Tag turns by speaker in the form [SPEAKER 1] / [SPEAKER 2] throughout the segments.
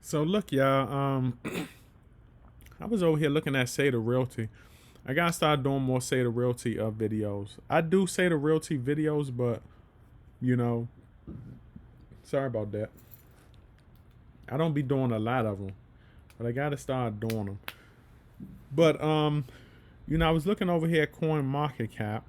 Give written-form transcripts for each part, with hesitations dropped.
[SPEAKER 1] So look, y'all. I was over here looking at Saita-Realty. I gotta start doing more Saita-Realty videos. I do Saita-Realty videos, but you know, sorry about that. I don't be doing a lot of them, but I gotta start doing them. But I was looking over here at Coin Market Cap.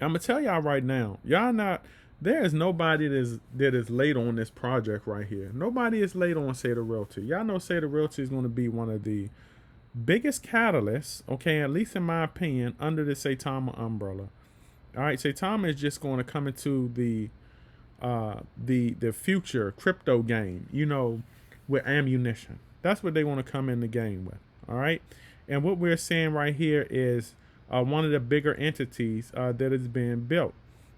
[SPEAKER 1] I'm gonna tell y'all right now, y'all not. There is nobody that is late on this project right here. Nobody is late on Saita-Realty. Y'all know Saita-Realty is going to be one of the biggest catalyst, okay, at least in my opinion, under the Saitama umbrella. All right, Saitama is just going to come into the future crypto game, with ammunition. That's what they want to come in the game with. All right, and what we're seeing right here is one of the bigger entities that is being built.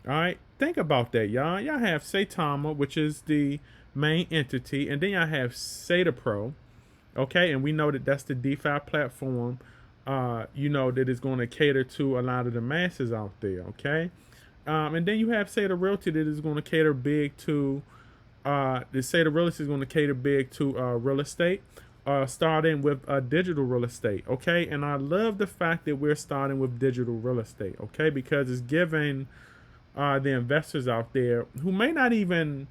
[SPEAKER 1] All right, think about that, y'all. Y'all have Saitama, which is the main entity, and then y'all have SaitaPro. Okay, and we know that that's the DeFi platform, that is going to cater to a lot of the masses out there. Okay, and then you have Saita-Realty that is going to cater big to, the Saita-Realty is going to cater big to real estate, starting with digital real estate. Okay, and I love the fact that we're starting with digital real estate. Okay, because it's giving the investors out there who may not even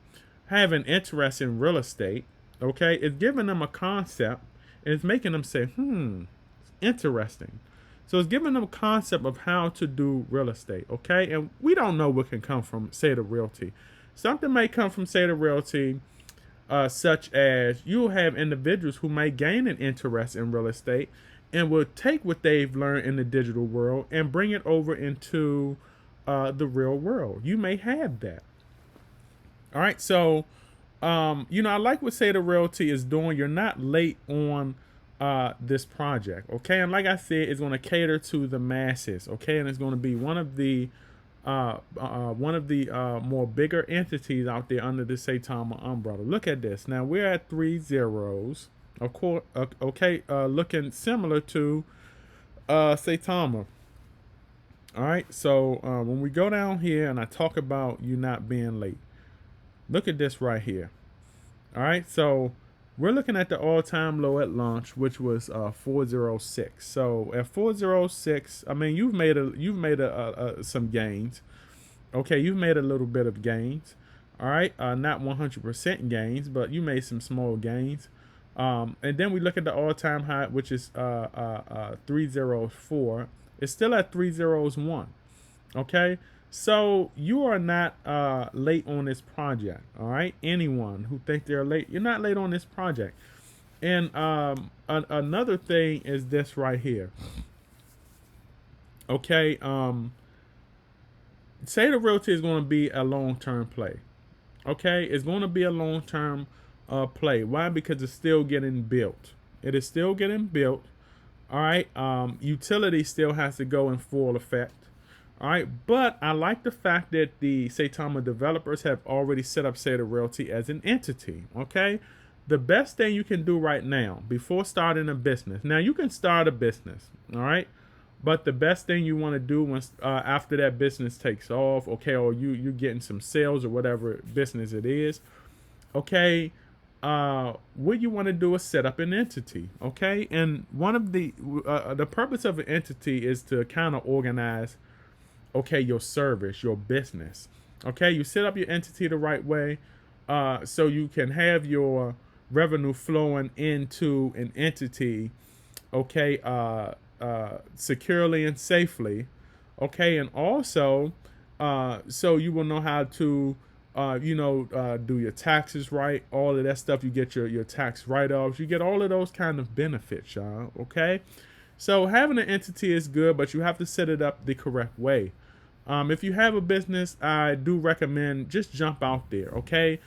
[SPEAKER 1] have an interest in real estate. Okay, it's giving them a concept and it's making them say, it's interesting. So it's giving them a concept of how to do real estate. Okay, and we don't know what can come from Saita-Realty. Something may come from Saita-Realty, such as you'll have individuals who may gain an interest in real estate and will take what they've learned in the digital world and bring it over into the real world. You may have that. All right, so I like what Saita-Realty is doing. You're not late on this project, okay? And like I said, it's going to cater to the masses, okay? And it's going to be one of the more bigger entities out there under the Saitama umbrella. Look at this. Now we're at 3 zeros, of course. Okay, looking similar to Saitama. All right, so when we go down here and I talk about you not being late, look at this right here. All right, so we're looking at the all-time low at launch, which was 406. So at 406, I mean, you've made some gains. Okay, you've made a little bit of gains. All right, not 100% gains, but you made some small gains. And then we look at the all-time high, which is 304. It's still at 301. Okay, so you are not late on this project. All right, anyone who think they're late, you're not late on this project. And another thing is this right here. Okay, Saita-Realty is going to be a long-term play. Okay, it's going to be a long-term play. Why? Because it's still getting built. It is still getting built. All right, utility still has to go in full effect. All right, but I like the fact that the Saitama developers have already set up Saita-Realty as an entity. Okay, the best thing you can do right now before starting a business. Now you can start a business, all right, but the best thing you want to do once after that business takes off, okay, or you're getting some sales or whatever business it is, okay. What you want to do is set up an entity, okay? And one of the purpose of an entity is to kind of organize, okay, your service, your business, okay? You set up your entity the right way, so you can have your revenue flowing into an entity, okay, securely and safely, okay, and also, so you will know how to do your taxes right, all of that stuff. You get your tax write-offs. You get all of those kind of benefits, y'all, okay? So having an entity is good, but you have to set it up the correct way. If you have a business, I do recommend just jump out there, okay?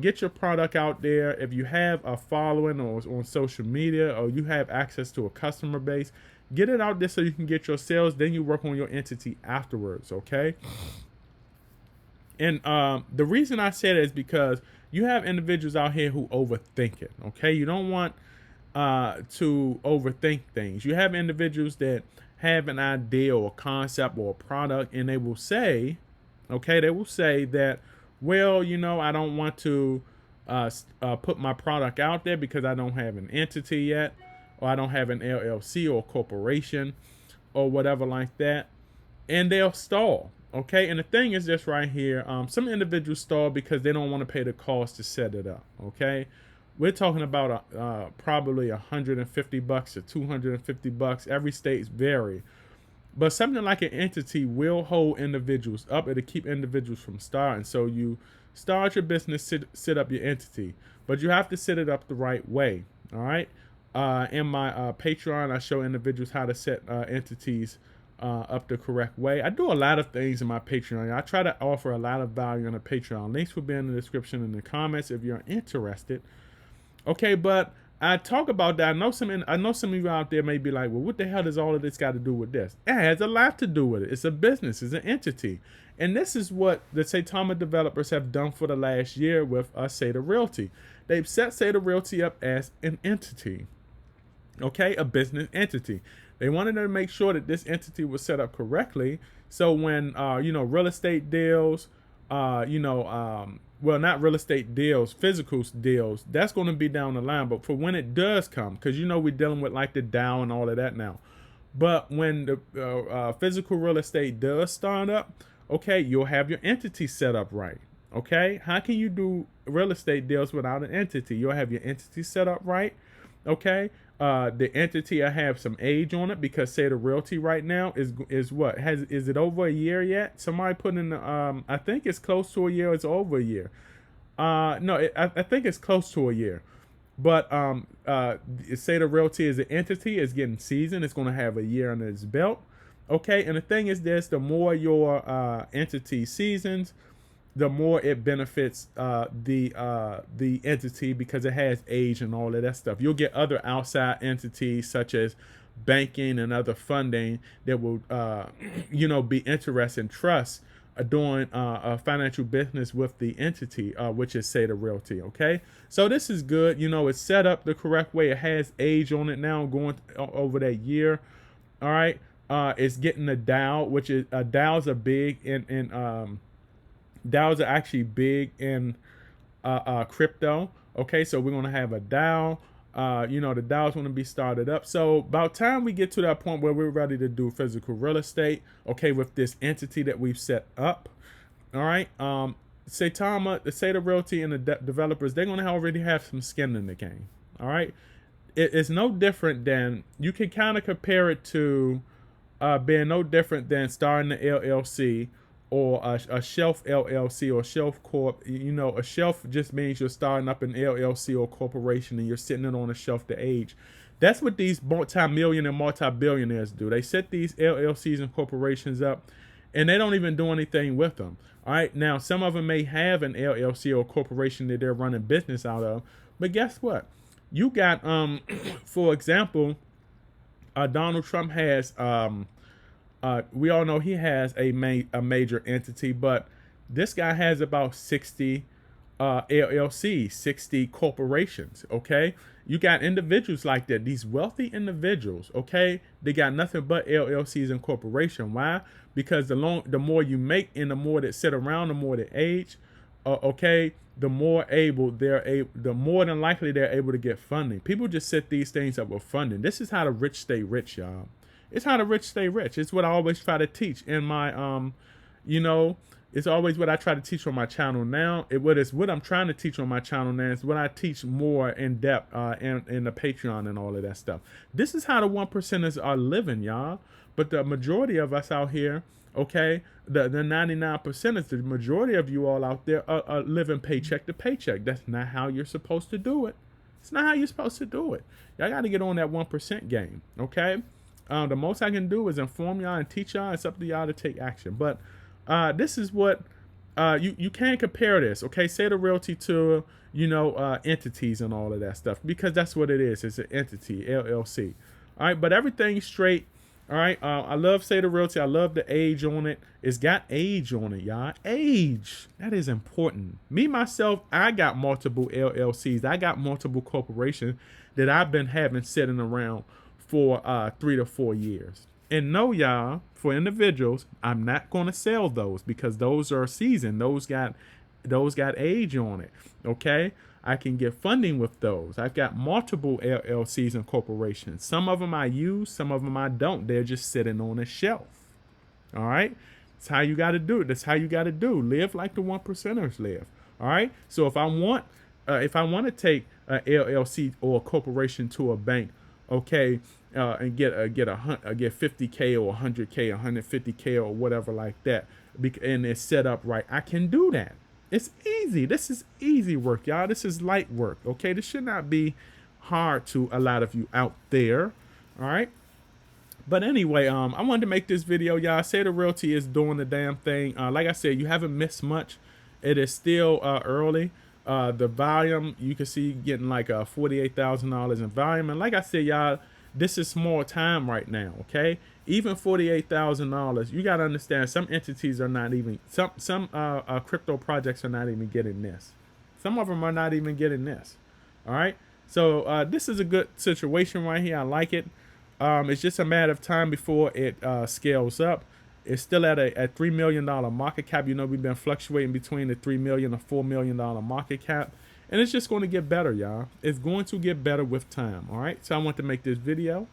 [SPEAKER 1] Get your product out there. If you have a following or on social media, or you have access to a customer base, get it out there so you can get your sales. Then you work on your entity afterwards, okay? And the reason I say that is because you have individuals out here who overthink it. Okay, you don't want to overthink things. You have individuals that have an idea or a concept or a product, and they will say, okay, that, well, I don't want to put my product out there because I don't have an entity yet, or I don't have an LLC or corporation or whatever like that, and they'll stall. Okay, and the thing is this right here: some individuals stall because they don't want to pay the cost to set it up. Okay, we're talking about probably $150 to $250. Every state's vary, but something like an entity will hold individuals up. It'll keep individuals from starting. So you start your business, set up your entity, but you have to set it up the right way. All right. In my Patreon, I show individuals how to set entities up the correct way. I do a lot of things in my Patreon. I try to offer a lot of value on the Patreon. Links will be in the description and the comments if you're interested. Okay, but I talk about that. I know some of you out there may be like, well, what the hell does all of this got to do with this? It has a lot to do with it. It's a business. It's an entity. And this is what the Saitama developers have done for the last year with Saita-Realty. They've set Saita-Realty up as an entity. Okay, a business entity. They wanted to make sure that this entity was set up correctly. So when, real estate deals, well, not real estate deals, physical deals, that's going to be down the line. But for when it does come, because we're dealing with like the Dow and all of that now. But when the physical real estate does start up, okay, you'll have your entity set up right. Okay, how can you do real estate deals without an entity? You'll have your entity set up right. Okay, the entity I have some age on it because Saita-Realty right now is what is it over a year yet? Somebody put in the I think it's close to a year. It's over a year. No, I think it's close to a year. But Saita-Realty as an entity is getting seasoned. It's going to have a year under its belt. Okay, and the thing is this: the more your entity seasons, the more it benefits the entity because it has age and all of that stuff. You'll get other outside entities such as banking and other funding that will, be interested in trust doing a financial business with the entity, which is Saita-Realty. Okay, so this is good. It's set up the correct way. It has age on it now, going over that year. All right, it's getting a Dow, which is DAOs are big in DAOs are actually big in crypto. Okay, so we're gonna have a DAO. The DAOs want to be started up. So about time we get to that point where we're ready to do physical real estate. Okay, with this entity that we've set up. All right. Saitama, the Saita-Realty, and the developers, they're gonna already have some skin in the game. All right. It's no different than, you can kind of compare it to being no different than starting the LLC. Or a shelf LLC or shelf corp. A shelf just means you're starting up an LLC or corporation and you're sitting it on a shelf to age. That's what these multi-million and multi-billionaires do. They set these LLCs and corporations up and they don't even do anything with them. All right. Now, some of them may have an LLC or corporation that they're running business out of. But guess what? You got, for example, Donald Trump has... we all know he has a major entity, but this guy has about 60 LLCs, 60 corporations. Okay, you got individuals like that. These wealthy individuals. Okay, they got nothing but LLCs and corporation. Why? Because the more you make and the more that sit around, the more they age. Okay, the more the more than likely they're able to get funding. People just set these things up with funding. This is how the rich stay rich, y'all. It's how the rich stay rich. It's what I always try to teach in my, it's always what I try to teach on my channel now. What I'm trying to teach on my channel now is what I teach more in depth in the Patreon and all of that stuff. This is how the 1%ers are living, y'all. But the majority of us out here, okay, the 99%ers, the majority of you all out there are living paycheck to paycheck. That's not how you're supposed to do it. It's not how you're supposed to do it. Y'all got to get on that 1% game, okay? The most I can do is inform y'all and teach y'all. It's up to y'all to take action. But this is what you can't compare this, okay? Saita-Realty to entities and all of that stuff because that's what it is. It's an entity, LLC. All right, but everything's straight. All right, I love Saita-Realty. I love the age on it. It's got age on it, y'all. Age, that is important. Me myself, I got multiple LLCs. I got multiple corporations that I've been having sitting around for 3 to 4 years. And no, y'all, for individuals, I'm not going to sell those because those are seasoned. Those got Those got age on it. Okay. I can get funding with those. I've got multiple LLCs and corporations. Some of them I use, some of them I don't. They're just sitting on a shelf. All right. That's how you got to do it. That's how you got to do. Live like the 1%ers live. All right. So if I want to take a LLC or a corporation to a bank, okay, and get 50K or 100K, 150K or whatever like that, and it's set up right, I can do that. It's easy. This is easy work, y'all. This is light work. Okay, this should not be hard to a lot of you out there. All right. But anyway, I wanted to make this video, y'all. Saita-Realty is doing the damn thing. Like I said, you haven't missed much. It is still early. The volume, you can see getting like $48,000 in volume. And like I said, y'all, this is small time right now, okay? Even $48,000, you got to understand, some entities are not even, some crypto projects are not even getting this. Some of them are not even getting this, all right? So this is a good situation right here. I like it. It's just a matter of time before it scales up. It's still at a $3 million market cap. You know, we've been fluctuating between the $3 million and $4 million market cap. And it's just going to get better, y'all. It's going to get better with time, all right? So I want to make this video,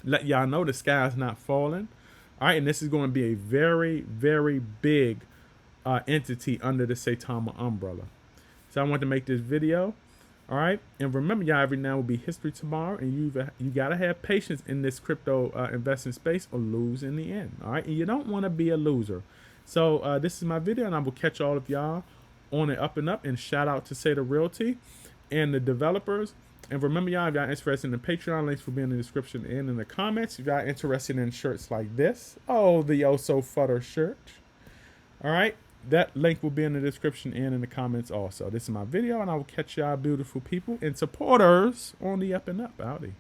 [SPEAKER 1] let y'all know the sky's not falling, all right? And this is going to be a very, very big entity under the Saitama umbrella. So I want to make this video, all right? And remember, y'all, every now will be history tomorrow, and you got to have patience in this crypto investing space or lose in the end, all right? And you don't want to be a loser. So this is my video, and I will catch all of y'all on the up and up. And shout out to Saita-Realty and the developers. And remember, y'all, if y'all interested in the Patreon, links will be in the description and in the comments. If y'all interested in shirts like this, oh, the Oh So Futter shirt, all right, that link will be in the description and in the comments also. This is my video, and I will catch y'all beautiful people and supporters on the up and up. Howdy.